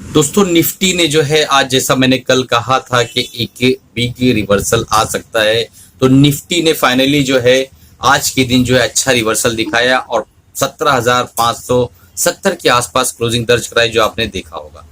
दोस्तों निफ्टी ने जो है आज जैसा मैंने कल कहा था कि एक वीक रिवर्सल आ सकता है, तो निफ्टी ने फाइनली जो है आज के दिन जो है अच्छा रिवर्सल दिखाया और 17,570 के आसपास क्लोजिंग दर्ज कराई जो आपने देखा होगा।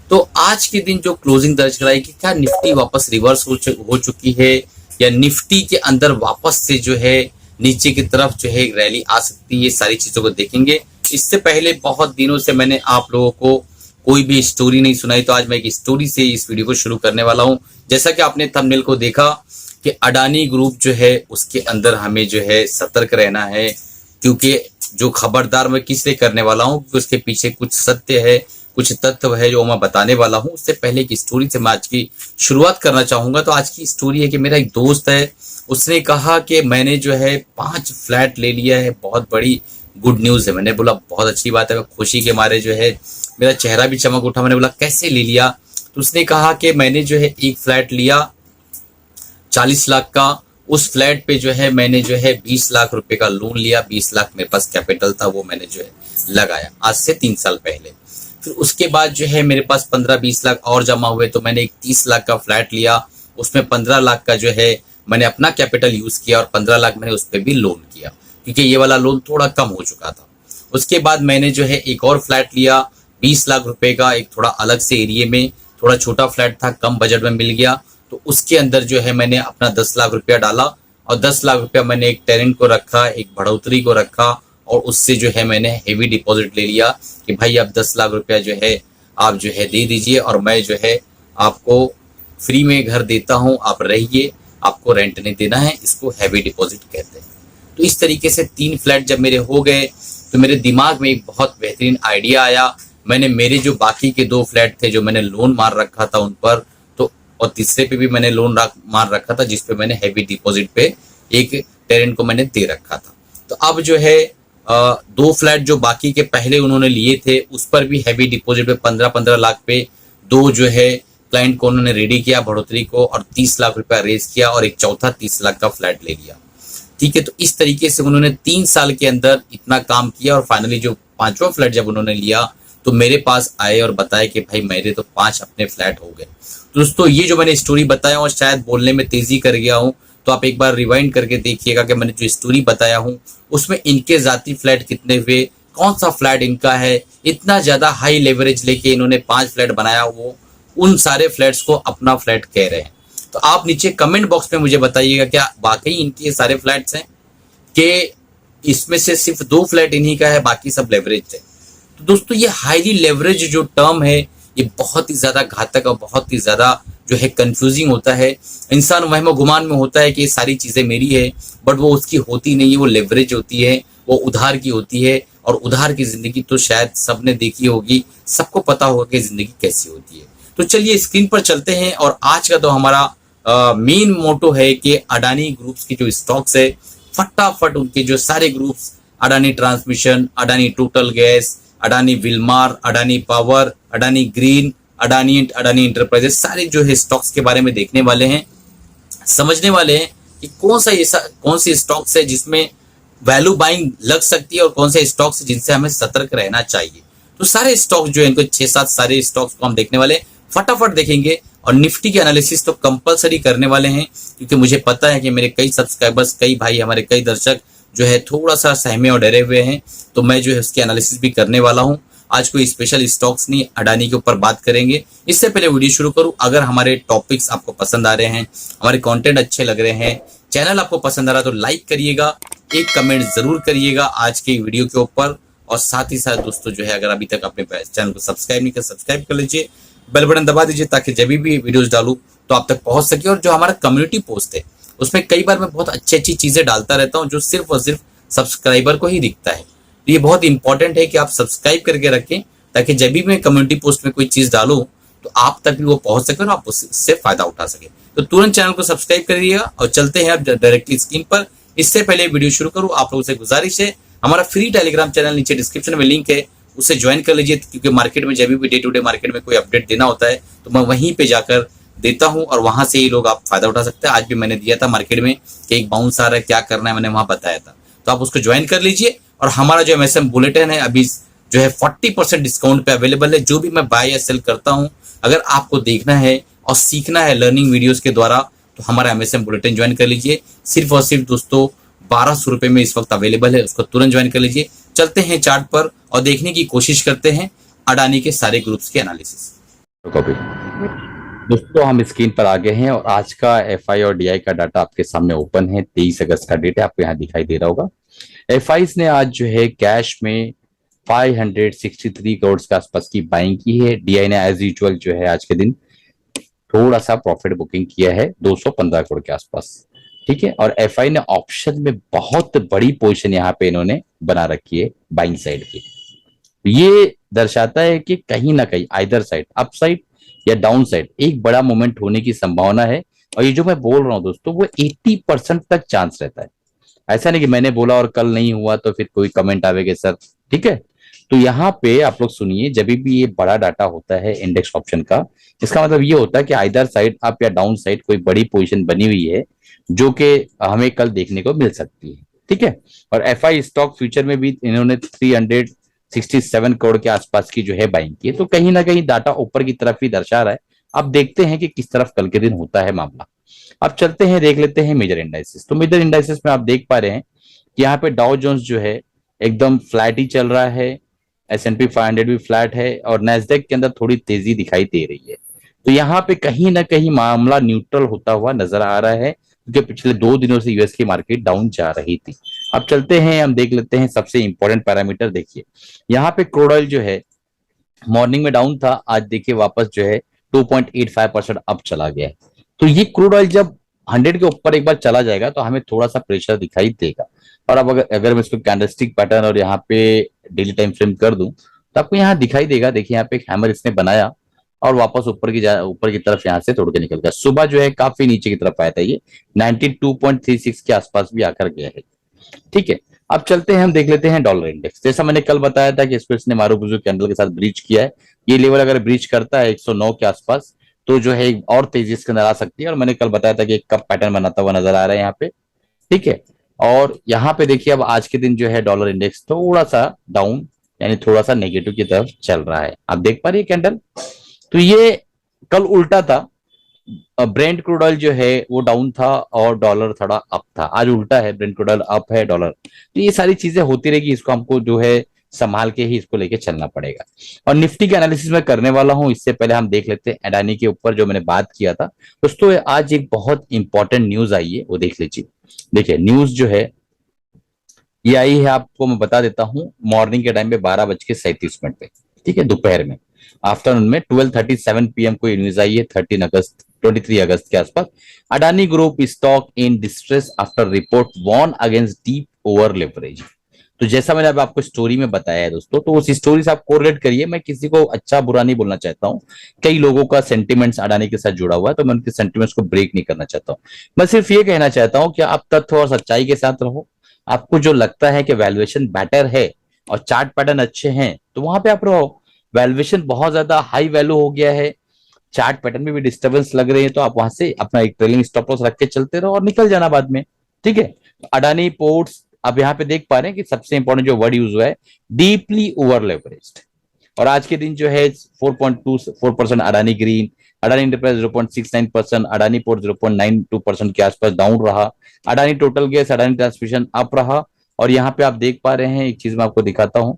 तो आज के दिन जो क्लोजिंग दर्ज कराई कि क्या निफ्टी वापस रिवर्स हो चुकी है या निफ्टी के अंदर वापस से जो है नीचे की तरफ जो है एक रैली आ सकती है, ये सारी चीजों को देखेंगे। इससे पहले बहुत दिनों से मैंने आप लोगों को कोई भी स्टोरी नहीं सुनाई, तो आज मैं एक स्टोरी से इस वीडियो को शुरू करने वाला हूं। जैसा कि आपने थंबनेल को देखा कि अडानी ग्रुप जो है उसके अंदर हमें जो है सतर्क रहना है, क्योंकि जो खबरदार मैं किस लिए करने वाला हूं क्योंकि उसके पीछे कुछ सत्य है, कुछ तत्व है जो मैं बताने वाला हूं। उससे पहले की स्टोरी से मैं आज की शुरुआत करना चाहूंगा। तो आज की स्टोरी है कि मेरा एक दोस्त है, उसने कहा कि मैंने जो है 5 फ्लैट ले लिया है, बहुत बड़ी गुड न्यूज है। मैंने बोला बहुत अच्छी बात है। मैं खुशी के मारे जो है मेरा चेहरा भी चमक उठा। मैंने बोला कैसे ले लिया? तो उसने कहा कि मैंने जो है एक फ्लैट लिया 40 लाख का। उस फ्लैट पे जो है मैंने जो है 20 लाख रुपए का लोन लिया। 20 लाख मेरे पास कैपिटल था, वो मैंने जो है लगाया आज से 3 साल पहले। फिर उसके बाद जो है मेरे पास 15-20 लाख और जमा हुए, तो मैंने एक 30 लाख का फ्लैट लिया। उसमें 15 लाख का जो है मैंने अपना कैपिटल यूज किया और 15 लाख मैंने उस पर भी लोन किया, क्योंकि ये वाला लोन थोड़ा कम हो चुका था। उसके बाद मैंने जो है एक और फ्लैट लिया 20 लाख रुपए का, एक थोड़ा अलग से एरिया में, थोड़ा छोटा फ्लैट था, कम बजट में मिल गया। तो उसके अंदर जो है मैंने अपना 10 लाख रुपया डाला और 10 लाख रुपया मैंने एक टेरेंट को रखा, एक बढ़ोतरी को रखा और उससे जो है मैंने हेवी डिपॉजिट ले लिया कि भाई आप 10 लाख रुपया जो है आप जो है दे दीजिए और मैं जो है आपको फ्री में घर देता हूँ, आप रहिए, आपको रेंट नहीं देना है। इसको हैवी डिपॉजिट कहते हैं। तो इस तरीके से 3 फ्लैट जब मेरे हो गए तो मेरे दिमाग में एक बहुत बेहतरीन आइडिया आया। मैंने मेरे जो बाकी के 2 फ्लैट थे जो मैंने लोन मार रखा था उन पर, तो और तीसरे पे भी मैंने लोन मार रखा था जिसपे मैंने हैवी डिपॉजिट पे एक टेरेंट को मैंने दे रखा था। तो अब जो है 2 फ्लैट जो बाकी के पहले उन्होंने लिए थे उस पर भी हैवी डिपॉजिट पे 15-15 लाख पे 2 जो है क्लाइंट को उन्होंने रेडी किया बढ़ोतरी को और 30 लाख रुपया रेज किया और एक चौथा 30 लाख का फ्लैट ले लिया। ठीक है, तो इस तरीके से उन्होंने 3 साल के अंदर इतना काम किया और फाइनली जो 5वां फ्लैट जब उन्होंने लिया तो मेरे पास आए और बताया कि भाई मेरे तो 5 अपने फ्लैट हो गए। तो दोस्तों ये जो मैंने स्टोरी बताया और शायद बोलने में तेजी कर गया हूं, तो आप एक बार रिवाइंड करके देखिएगा कि मैंने जो स्टोरी बताया हूं उसमें इनके जाती फ्लैट कितने हुए, कौन सा फ्लैट इनका है, इतना ज्यादा हाई लेवरेज लेके इन्होंने 5 फ्लैट बनाया, वो उन सारे फ्लैट्स को अपना फ्लैट कह रहे हैं। तो आप नीचे कमेंट बॉक्स में मुझे बताइएगा क्या वाकई इनके सारे फ्लैट्स हैं कि इसमें से सिर्फ 2 फ्लैट इन्हीं का है, बाकी सब लेवरेज है। तो दोस्तों ये हाईली लेवरेज जो टर्म है ये बहुत ही ज्यादा घातक और बहुत ही ज्यादा जो है कंफ्यूजिंग होता है। इंसान वहम गुमान में होता है कि ये सारी चीजें मेरी है, बट वो उसकी होती नहीं है, वो लेवरेज होती है, वो उधार की होती है। और उधार की जिंदगी तो शायद सबने देखी होगी, सबको पता होगा कि जिंदगी कैसी होती है। तो चलिए स्क्रीन पर चलते हैं और आज का तो हमारा मेन मोटो है कि अडानी ग्रुप्स की जो स्टॉक्स है फटाफट उनके जो सारे groups, Adani transmission, Adani total gas, Adani Wilmar, Adani power, Adani green, Adani enterprises, सारे जो है स्टॉक्स के बारे में देखने वाले हैं, समझने वाले हैं कि कौन सी स्टॉक्स है जिसमें वैल्यू बाइंग लग सकती है और कौन से स्टॉक्स है जिनसे हमें सतर्क रहना चाहिए। तो सारे स्टॉक्स जो है इनको 6-7 सारे स्टॉक्स को हम देखने वाले फटाफट देखेंगे और निफ्टी के एनालिसिस तो कंपलसरी करने वाले हैं, क्योंकि मुझे पता है कि मेरे कई सब्सक्राइबर्स, कई भाई, हमारे कई दर्शक जो है थोड़ा सा सहमे और डरे हुए हैं। तो मैं जो है उसकी एनालिसिस भी करने वाला हूं। आज कोई स्पेशल स्टॉक्स नहीं, अडानी के ऊपर बात करेंगे। इससे पहले वीडियो शुरू करूं, अगर हमारे टॉपिक्स आपको पसंद आ रहे हैं, हमारे कंटेंट अच्छे लग रहे हैं, चैनल आपको पसंद आ रहा है तो लाइक करिएगा, एक कमेंट जरूर करिएगा आज के वीडियो के ऊपर। और साथ ही साथ दोस्तों जो है अगर अभी तक अपने चैनल को सब्सक्राइब नहीं किया सब्सक्राइब कर लीजिए, बेल बटन दबा दीजिए ताकि जब भी वीडियोस डालूं तो आप तक पहुंच सके। और जो हमारा कम्युनिटी पोस्ट है उसमें कई बार मैं बहुत अच्छी अच्छी चीजें डालता रहता हूं जो सिर्फ और सिर्फ सब्सक्राइबर को ही दिखता है। तो ये बहुत इंपॉर्टेंट है कि आप सब्सक्राइब करके रखें ताकि जब भी मैं कम्युनिटी पोस्ट में कोई चीज डालूं तो आप तक भी वो पहुंच सके और आप उससे फायदा उठा सके। तो तुरंत चैनल को सब्सक्राइब करिएगा और चलते हैं अब डायरेक्टली स्क्रीन पर। इससे पहले वीडियो शुरू करूं, आप लोगों से गुजारिश है हमारा फ्री टेलीग्राम चैनल नीचे डिस्क्रिप्शन में लिंक है, उसे ज्वाइन कर लीजिए, क्योंकि मार्केट में जब भी डे टू डे मार्केट में कोई अपडेट देना होता है तो मैं वहीं पे जाकर देता हूं और वहां से ही लोग आप फायदा उठा सकते हैं। आज भी मैंने दिया था मार्केट में कि एक बाउंस आ रहा है, क्या करना है, मैंने वहां बताया था, तो आप उसको ज्वाइन कर लीजिए। और हमारा जो एमएसएम बुलेटिन है अभी जो है 40% डिस्काउंट पे अवेलेबल है। जो भी मैं बाय या सेल करता हूं, अगर आपको देखना है और सीखना है लर्निंग वीडियोस के द्वारा, तो हमारा एमएसएम बुलेटिन ज्वाइन कर लीजिए। सिर्फ और सिर्फ दोस्तों 1200 रुपए में इस वक्त अवेलेबल है, उसको तुरंत ज्वाइन कर लीजिए। चलते हैं चार्ट पर और देखने की कोशिश करते हैं अडानी के सारे ग्रुप्स के एनालिसिस। दोस्तों हम स्क्रीन पर आ गए हैं और आज का एफआई और डीआई का डाटा आपके सामने ओपन है। 23 अगस्त का डेट है, आपको यहाँ दिखाई दे रहा होगा। एफआई ने आज जो है कैश में 563 करोड़ के आसपास की बाइंग की है। डीआई ने एज यूजुअल जो है आज के दिन थोड़ा सा प्रॉफिट बुकिंग किया है 215 करोड़ के आसपास, ठीक है। और एफआई ने ऑप्शन में बहुत बड़ी पोजीशन यहाँ पे इन्होंने बना रखी है बाइंग साइड की। ये दर्शाता है कि कहीं ना कहीं आइदर साइड अप साइड या डाउन साइड एक बड़ा मोमेंट होने की संभावना है। और ये जो मैं बोल रहा हूं दोस्तों, वो 80% तक चांस रहता है। ऐसा नहीं कि मैंने बोला और कल नहीं हुआ तो फिर कोई कमेंट आवेगा सर, ठीक है। तो यहाँ पे आप लोग सुनिए, जब भी ये बड़ा डाटा होता है इंडेक्स ऑप्शन का, इसका मतलब ये होता है कि आइदर साइड अप या डाउन साइड कोई बड़ी पोजीशन बनी हुई है जो कि हमें कल देखने को मिल सकती है, ठीक है। और एफआई स्टॉक फ्यूचर में भी इन्होंने 367 करोड़ के आसपास की जो है बाइंग की है। तो कहीं ना कहीं डाटा ऊपर की तरफ ही दर्शा रहा है। अब देखते हैं कि किस तरफ कल के दिन होता है मामला। अब चलते हैं, देख लेते हैं मेजर इंडाइसिस। तो मेजर इंडाइसिस में आप देख पा रहे हैं कि यहाँ पे डाउ जोन्स जो है एकदम फ्लैट ही चल रहा है, S&P 500 भी फ्लैट है और नैस्डैक के अंदर थोड़ी तेजी दिखाई दे रही है। तो यहाँ पे कहीं ना कहीं मामला न्यूट्रल होता हुआ नजर आ रहा है, क्योंकि पिछले 2 दिनों से यूएस की मार्केट डाउन जा रही थी। अब चलते हैं, हम देख लेते हैं सबसे इंपॉर्टेंट पैरामीटर। देखिए यहाँ पे क्रूड ऑयल जो है मॉर्निंग में डाउन था, आज देखिए वापस जो है 2.85% अप चला गया है। तो ये क्रूड ऑयल जब 100 के ऊपर एक बार चला जाएगा तो हमें थोड़ा सा प्रेशर दिखाई देगा। और अब अगर मैं इसको कैंडलस्टिक पैटर्न और यहाँ पे डेली टाइम फ्रेम कर दूं तो आपको यहाँ दिखाई देगा। देखिए यहाँ पे एक हैमर इसने बनाया और वापस ऊपर की तरफ यहाँ से तोड़ के निकल गया। सुबह जो है काफी नीचे की तरफ आया था, ये 92.36 के आसपास भी आकर गया है, ठीक है। अब चलते हैं, हम देख लेते हैं डॉलर इंडेक्स। जैसा मैंने कल बताया था कि इसको इसने मारूबुजू कैंडल के साथ ब्रीच किया है। ये लेवल अगर ब्रीच करता है 109 के आसपास तो जो है और तेजी इसके अंदर आ सकती है। और मैंने कल बताया था कि एक कप पैटर्न बनाता हुआ नजर आ रहा है यहाँ पे, ठीक है। और यहाँ पे देखिए अब आज के दिन जो है डॉलर इंडेक्स थोड़ा सा डाउन यानी थोड़ा सा नेगेटिव की तरफ चल रहा है। आप देख पा रहे हैं कैंडल। तो ये कल उल्टा था, ब्रेंट क्रूड ऑयल जो है वो डाउन था और डॉलर थोड़ा अप था। आज उल्टा है, ब्रेंट क्रूड ऑयल अप है, डॉलर। तो ये सारी चीजें होती रहेगी, इसको हमको जो है संभाल के ही इसको लेके चलना पड़ेगा। और निफ्टी के एनालिसिस में करने वाला हूं, इससे पहले हम देख लेते हैं अडानी के ऊपर जो मैंने बात किया था दोस्तों। आज एक बहुत इंपॉर्टेंट न्यूज आई है, वो देख लीजिए। देखिए न्यूज जो है ये आई है, आपको मैं बता देता हूं, मॉर्निंग के टाइम पे 12:37 पे, ठीक है, दोपहर में। आफ्टरनून में 12:37 PM को न्यूज आई है 23 अगस्त के आसपास। Adani group stock in distress after report warn against deep over leverage. तो जैसा मैंने अब आपको स्टोरी में बताया है दोस्तों, तो उस स्टोरी से आप कोरिलेट करिए। मैं किसी को अच्छा बुरा नहीं बोलना चाहता हूं, कई लोगों का सेंटिमेंट्स अडानी के साथ जुड़ा हुआ है, तो मैं उनके सेंटिमेंट्स को ब्रेक नहीं करना चाहता हूं। मैं सिर्फ ये कहना चाहता हूं कि आप तथ्य और सच्चाई के साथ रहो। आपको जो लगता है कि वैल्यूएशन बेटर है और चार्ट पैटर्न अच्छे हैं तो वहां पे आप रहो। वैल्यूएशन बहुत ज्यादा हाई वैल्यू हो गया है, चार्ट पैटर्न में भी डिस्टर्बेंस लग रही है, तो आप वहां से अपना एक ट्रेलिंग स्टॉप लॉस रख के चलते रहो और निकल जाना बाद में, ठीक है। अडानी पोर्ट्स, अब यहाँ पे देख पा रहे हैं कि सबसे इंपॉर्टेंट जो वर्ड यूज हुआ है, डीपली ओवर लेवरेज्ड। और आज के दिन जो है 4.24% Adani green, Adani enterprise 0.69%, Adani port 0.92% के आसपास डाउन रहा। Adani total gas, Adani transmission up रहा। और यहाँ पे आप देख पा रहे हैं, एक चीज मैं आपको दिखाता हूं,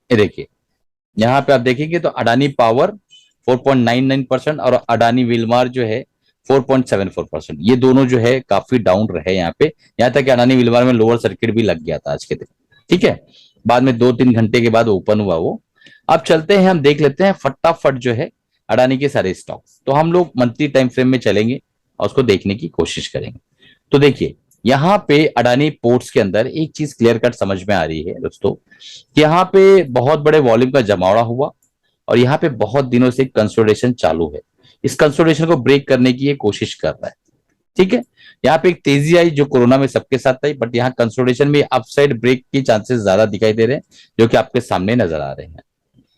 ये देखिए यहाँ पे आप देखेंगे तो अडानी पावर 4.99% और अडानी विलमार जो है 4.74%, ये दोनों जो है काफी डाउन रहे यहाँ पे। यहाँ तक कि अडानी विलमार में लोअर सर्किट भी लग गया था आज के दिन, ठीक है। बाद में 2-3 घंटे के बाद ओपन हुआ वो। अब चलते हैं, हम देख लेते हैं फटाफट जो है अडानी के सारे स्टॉक। तो हम लोग मंथली टाइम फ्रेम में चलेंगे और उसको देखने की कोशिश करेंगे। तो देखिए यहाँ पे अडानी पोर्ट्स के अंदर एक चीज क्लियर कट समझ में आ रही है दोस्तों, कि यहाँ पे बहुत बड़े वॉल्यूम का जमावड़ा हुआ और यहाँ पे बहुत दिनों से कंसोलिडेशन चालू है। इस कंसोलिडेशन को ब्रेक करने की ये कोशिश कर रहा है, ठीक है। यहाँ पे एक तेजी आई जो कोरोना में सबके साथ आई, बट यहाँ कंसोलिडेशन में अपसाइड ब्रेक के चांसेस ज्यादा दिखाई दे रहे हैं, जो कि आपके सामने नजर आ रहे हैं,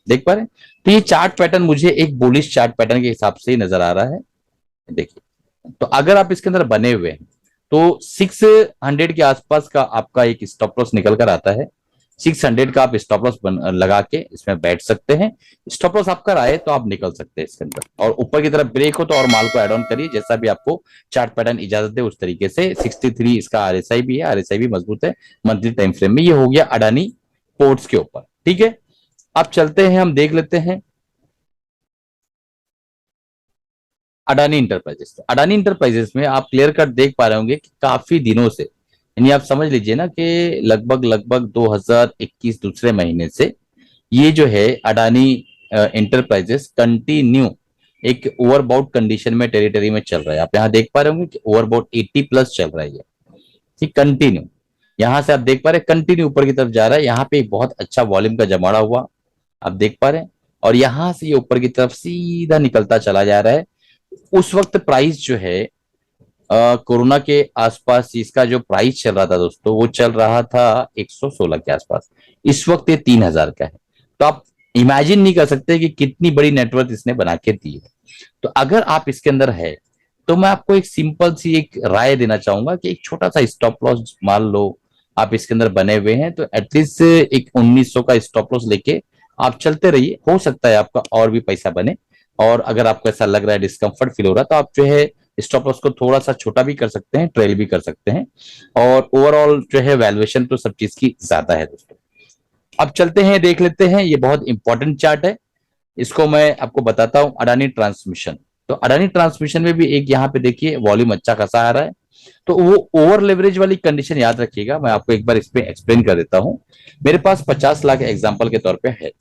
देख पा रहे हैं। तो ये चार्ट पैटर्न मुझे एक बुलिश चार्ट पैटर्न के हिसाब से ही नजर आ रहा है। देखिए तो अगर आप इसके अंदर बने हुए हैं तो 600 के आसपास का आपका एक स्टॉप लॉस निकल कर आता है। 600 का आप स्टॉप लॉस लगा के इसमें बैठ सकते हैं। स्टॉप लॉस आपका आए तो आप निकल सकते हैं इसके अंदर, और ऊपर की तरफ ब्रेक हो तो और माल को ऐड ऑन करिए, जैसा भी आपको चार्ट पैटर्न इजाजत दे उस तरीके से। 63 इसका आरएसआई भी है, आरएसआई भी मजबूत है मंथली टाइम फ्रेम में। ये हो गया अडानी पोर्ट्स के ऊपर, ठीक है। अब चलते हैं, हम देख लेते हैं अडानी इंटरप्राइजेस। अडानी इंटरप्राइजेस में आप क्लियर कट देख पा रहे होंगे कि काफी दिनों से, यानी आप समझ लीजिए ना कि लगभग लगभग 2021 दूसरे महीने से ये जो है अडानी इंटरप्राइजेस कंटिन्यू एक ओवरबॉट कंडीशन में टेरिटरी में चल रहा है। आप यहाँ देख पा रहे होंगे कि ओवरबॉट 80 प्लस चल रहा है ये, ठीक, कंटिन्यू। यहां से आप देख पा रहे हैं कंटिन्यू ऊपर की तरफ जा रहा है। यहाँ पे एक बहुत अच्छा वॉल्यूम का जमाड़ा हुआ आप देख पा रहे हैं, और यहां से ये ऊपर की तरफ सीधा निकलता चला जा रहा है। उस वक्त प्राइस जो है कोरोना के आसपास इसका जो प्राइस चल रहा था दोस्तों, वो चल रहा था 116 के आसपास। इस वक्त ये 3000 का है। तो आप इमेजिन नहीं कर सकते कि कितनी बड़ी नेटवर्थ इसने बना के दी है। तो अगर आप इसके अंदर है तो मैं आपको एक सिंपल सी एक राय देना चाहूंगा कि एक छोटा सा स्टॉप लॉस मान लो आप इसके अंदर बने हुए हैं, तो एटलीस्ट एक 1900 का स्टॉप लॉस लेके आप चलते रहिए। हो सकता है आपका और भी पैसा बने, और अगर आपको ऐसा लग रहा है, डिस्कंफर्ट फील हो रहा है, तो आप जो है स्टॉप लॉस को थोड़ा सा छोटा भी कर सकते हैं, ट्रेल भी कर सकते हैं। और ओवरऑल जो है वैल्यूएशन तो सब चीज की ज्यादा है दोस्तों। अब चलते हैं, देख लेते हैं, ये बहुत इंपॉर्टेंट चार्ट है, इसको मैं आपको बताता हूं। अडानी ट्रांसमिशन, तो अडानी ट्रांसमिशन में भी एक यहाँ पे देखिए वॉल्यूम अच्छा खासा आ रहा है। तो वो ओवर लेवरेज वाली कंडीशन याद रखिएगा, मैं आपको एक बार इस पे एक्सप्लेन कर देता हूं। मेरे पास 50 लाख एग्जांपल के तौर पे है।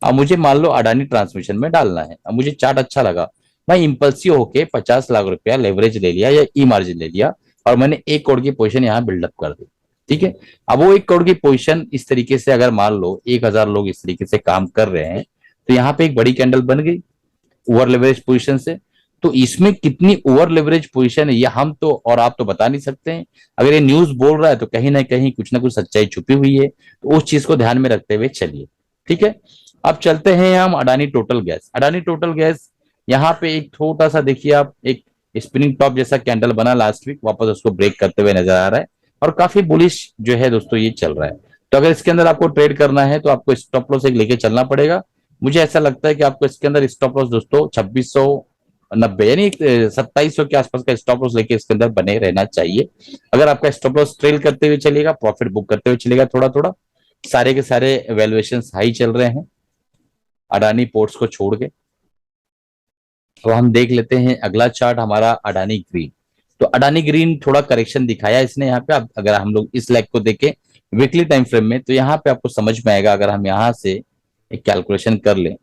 अब मुझे मान लो अडानी ट्रांसमिशन में डालना है। अब मुझे चार्ट अच्छा लगा, मैं इंपल्सिव होके 50 लाख रुपया लेवरेज ले लिया या ई मार्जिन ले लिया, और मैंने 1 करोड़ की पोजीशन यहाँ बिल्डअप कर दी, ठीक है। अब वो 1 करोड़ की पोजीशन इस तरीके से, अगर मान लो 1000 लोग इस तरीके से काम कर रहे हैं, तो यहाँ पे एक बड़ी कैंडल बन गई ओवर लेवरेज पोजीशन से। तो इसमें कितनी ओवर लेवरेज पोजीशन है ये हम तो और आप तो बता नहीं सकते हैं। अगर ये न्यूज बोल रहा है तो कहीं ना कुछ सच्चाई छुपी हुई है, तो उस चीज को ध्यान में रखते हुए चलिए, ठीक है। अब चलते हैं हम Adani total gas. Adani total gas यहाँ पे एक छोटा सा देखिए आप, एक स्पिनिंग टॉप जैसा कैंडल बना लास्ट वीक, वापस उसको ब्रेक करते हुए नजर आ रहा है, और काफी बुलिश जो है दोस्तों ये चल रहा है। तो अगर इसके अंदर आपको ट्रेड करना है तो आपको स्टॉप लॉस एक लेके चलना पड़ेगा। मुझे ऐसा लगता है कि आपको इसके अंदर स्टॉप लॉस दोस्तों 2690 यानी 2700 के आसपास का स्टॉप लॉस लेके इसके अंदर बने रहना चाहिए। अगर आपका स्टॉप लॉस ट्रेल करते हुए चलेगा, प्रॉफिट बुक करते हुए चलेगा थोड़ा थोड़ा, सारे के सारे वैल्यूएशन हाई चल रहे हैं अडानी पोर्ट्स को छोड़ के। तो हम देख लेते हैं अगला चार्ट हमारा अडानी ग्रीन। तो अडानी ग्रीन थोड़ा करेक्शन दिखाया इसने यहाँ पे। अब अगर हम लोग इस लेग को देखें वीकली टाइम फ्रेम में, तो यहाँ पे आपको समझ में आएगा। अगर हम यहाँ से एक कैलकुलेशन कर लें,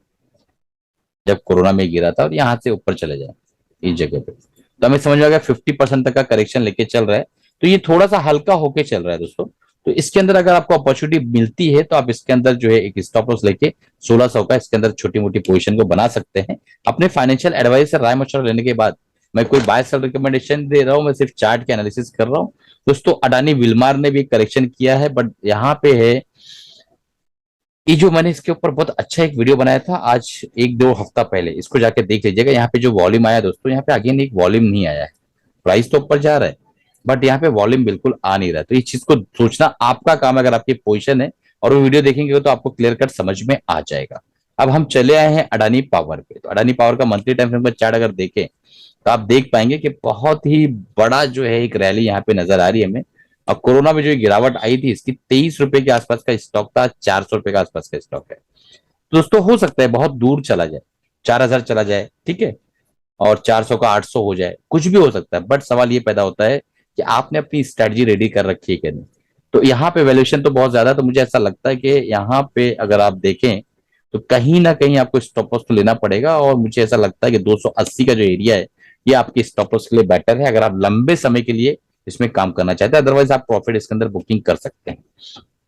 जब कोरोना में गिरा था और यहाँ से ऊपर चले जाए इस जगह पे, तो हमें समझ में आ गया 50% तक का करेक्शन लेके चल रहा है। तो ये थोड़ा सा हल्का होके चल रहा है दोस्तों। तो इसके अंदर अगर आपको अपॉर्चुनिटी मिलती है तो आप इसके अंदर जो है एक स्टॉप लॉस लेके 1600 का इसके अंदर छोटी मोटी पोजीशन को बना सकते हैं। अपने फाइनेंशियल एडवाइस से राय मशवरा लेने के बाद, मैं कोई बाय सेल रिकमेंडेशन दे रहा हूँ, मैं सिर्फ चार्ट के एनालिसिस कर रहा हूँ दोस्तों। अडानी विलमार ने भी करेक्शन किया है, बट यहाँ पे है ये जो मैंने इसके ऊपर बहुत अच्छा एक वीडियो बनाया था आज 1-2 हफ्ता पहले, इसको जाके देख लीजिएगा। यहाँ पे जो वॉल्यूम आया दोस्तों, यहाँ पे अगेन एक वॉल्यूम नहीं आया है। प्राइस तो ऊपर जा रहा है बट यहाँ पे वॉल्यूम बिल्कुल आ नहीं रहा है। तो इस चीज को सोचना आपका काम है। अगर आपकी पोजीशन है और वो वीडियो देखेंगे तो आपको क्लियर कट समझ में आ जाएगा। अब हम चले आए हैं अडानी पावर पे। तो अडानी पावर का मंथली टाइम फ्रेम का चार्ट अगर देखें तो आप देख पाएंगे कि बहुत ही बड़ा जो है एक रैली यहाँ पे नजर आ रही है हमें। अब कोरोना में जो गिरावट आई थी इसकी 23 रुपए के आसपास का स्टॉक था, 400 रुपए के आसपास का स्टॉक है। तो दोस्तों हो सकता है बहुत दूर चला जाए, 4000 चला जाए, ठीक है, और 400 का 800 हो जाए, कुछ भी हो सकता है। बट सवाल ये पैदा होता है कि आपने अपनी स्ट्रेटजी रेडी कर रखी है कि नहीं। तो यहाँ पे वैल्यूएशन तो बहुत ज्यादा है, तो मुझे ऐसा लगता है कि यहाँ पे अगर आप देखें तो कहीं ना कहीं आपको स्टॉप लॉस तो लेना पड़ेगा। और मुझे ऐसा लगता है कि 280 का जो एरिया है ये आपके स्टॉप लॉस के लिए बेटर है, अगर आप लंबे समय के लिए इसमें काम करना चाहते हैं। अदरवाइज आप प्रॉफिट इसके अंदर बुकिंग कर सकते हैं।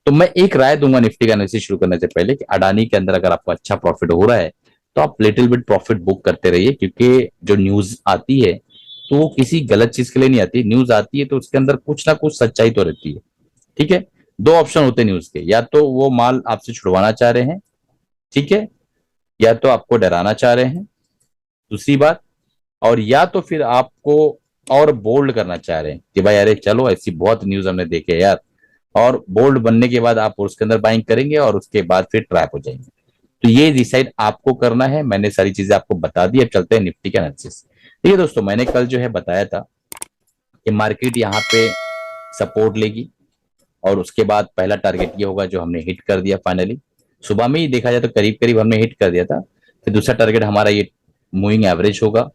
तो मैं एक राय दूंगा निफ्टी का एनालिसिस शुरू करने से पहले कि अडानी के अंदर अगर आपको अच्छा प्रॉफिट हो रहा है तो आप लिटिल बिट प्रॉफिट बुक करते रहिए, क्योंकि जो न्यूज आती है तो वो किसी गलत चीज के लिए नहीं आती। न्यूज आती है तो उसके अंदर कुछ ना कुछ सच्चाई तो रहती है, ठीक है। दो ऑप्शन होते हैं न्यूज के, या तो वो माल आपसे छुड़वाना चाह रहे हैं, ठीक है, या तो आपको डराना चाह रहे हैं, दूसरी बात, और या तो फिर आपको और बोल्ड करना चाह रहे हैं कि भाई अरे चलो ऐसी बहुत न्यूज हमने देखे यार, और बोल्ड बनने के बाद आप उसके अंदर बाइंग करेंगे और उसके बाद फिर ट्रैप हो जाएंगे। तो ये डिसाइड आपको करना है। मैंने सारी चीजें आपको बता दी। अब चलते हैं निफ्टी के एनालिसिस। ठीक है दोस्तों, मैंने कल जो है बताया था कि मार्केट यहाँ पे सपोर्ट लेगी और उसके बाद पहला टारगेट ये होगा जो हमने हिट कर दिया फाइनली। सुबह में ही देखा जाए तो करीब करीब हमने हिट कर दिया था। फिर दूसरा टारगेट हमारा ये मूविंग एवरेज होगा,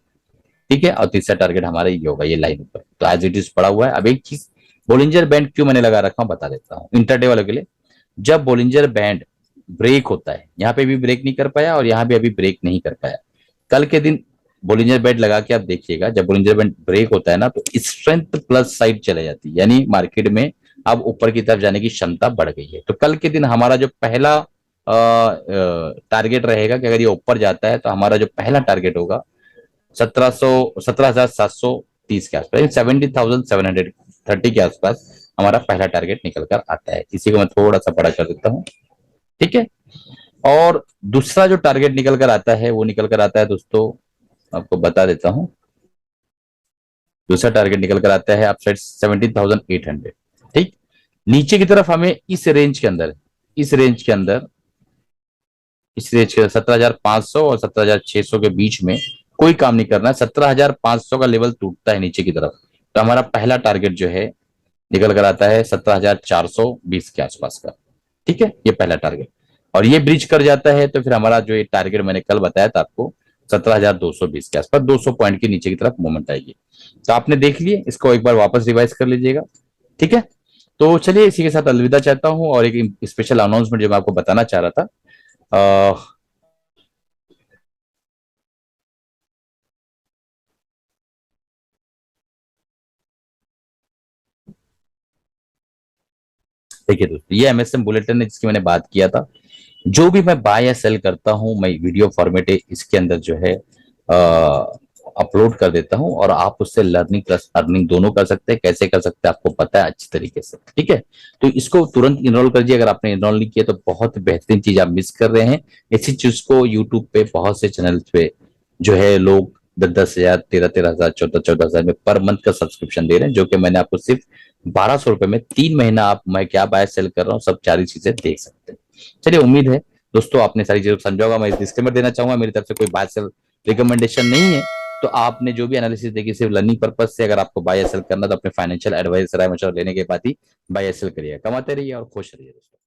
ठीक है, और तीसरा टारगेट हमारा ये होगा ये लाइन ऊपर। तो एज इट इज पड़ा हुआ है। अब एक चीज, बोलिंजर बैंड क्यों मैंने लगा रखा हूं बता देता हूँ इंटरडे वालों के लिए। जब बोलिंजर बैंड ब्रेक होता है, यहाँ पे भी ब्रेक नहीं कर पाया और यहाँ पे अभी ब्रेक नहीं कर पाया, कल के दिन बोलिंजर बैंड लगा के आप देखिएगा, जब बोलिंजर बैंड ब्रेक होता है ना तो स्ट्रेंथ प्लस साइड चले जाती है, यानी मार्केट में अब ऊपर की तरफ जाने की क्षमता बढ़ गई है। तो कल के दिन हमारा जो पहला टारगेट रहेगा कि अगर ये ऊपर जाता है तो हमारा जो पहला टारगेट होगा 17,730 के आसपास, 17,730 के आसपास हमारा पहला टारगेट निकल कर आता है। इसी को मैं थोड़ा सा बड़ा कर देता हूँ, ठीक है। और दूसरा जो टारगेट निकल कर आता है वो निकल कर आता है दोस्तों, आपको बता देता हूं। दूसरा टारगेट निकल कर आता है अपसाइड 17,800, ठीक। नीचे की तरफ हमें इस रेंज के अंदर, इस रेंज के अंदर, इस रेंज के 17,500 और 17,600 के बीच में कोई काम नहीं करना है। 17,500 का लेवल टूटता है नीचे की तरफ तो हमारा पहला टारगेट जो है निकल कर आता है 17,420 के आसपास का, ठीक है, ये पहला टारगेट। और ये ब्रिज कर जाता है तो फिर हमारा जो ये टारगेट मैंने कल बताया था आपको 17,220 के आसपास, 200 पॉइंट के नीचे की तरफ मूवमेंट आएगी। तो आपने देख लिए, इसको एक बार वापस रिवाइज कर लीजिएगा, ठीक है। तो चलिए इसी के साथ अलविदा चाहता हूं और एक स्पेशल अनाउंसमेंट जो मैं आपको बताना चाह रहा था। देखिए दोस्तों, ये एमएसएम बुलेटिन है जिसकी मैंने बात किया था। जो भी मैं बाय या सेल करता हूं मैं वीडियो फॉर्मेट इसके अंदर जो है अपलोड कर देता हूं और आप उससे लर्निंग प्लस अर्निंग दोनों कर सकते हैं। कैसे कर सकते हैं आपको पता है अच्छी तरीके से, ठीक है। तो इसको तुरंत इनरोल कर दिए। अगर आपने इनरोल नहीं किया तो बहुत बेहतरीन चीज आप मिस कर रहे हैं। इसी चीज को यूट्यूब पे बहुत से चैनल पे जो है लोग 10-10 हजार, 13-13 हजार, 14-14 हजार में पर मंथ का सब्सक्रिप्शन दे रहे हैं, जो कि मैंने आपको सिर्फ 1,200 रुपए में 3 महीना आप मैं क्या बाय सेल कर रहा हूँ सब सारी चीजें देख सकते हैं। चलिए, उम्मीद है दोस्तों आपने सारी चीजों को समझा होगा। मैं डिस्क्लेमर देना चाहूंगा, मेरी तरफ से कोई बाय सेल रिकमेंडेशन नहीं है। तो आपने जो भी एनालिसिस देखी सिर्फ लर्निंग पर्पज से, अगर आपको बाय सेल करना तो अपने फाइनेंशियल एडवाइजर सलाह मशवरा लेने के बाद ही बाय सेल करिएगा। कमाते रहिए और खुश रहिए दोस्तों।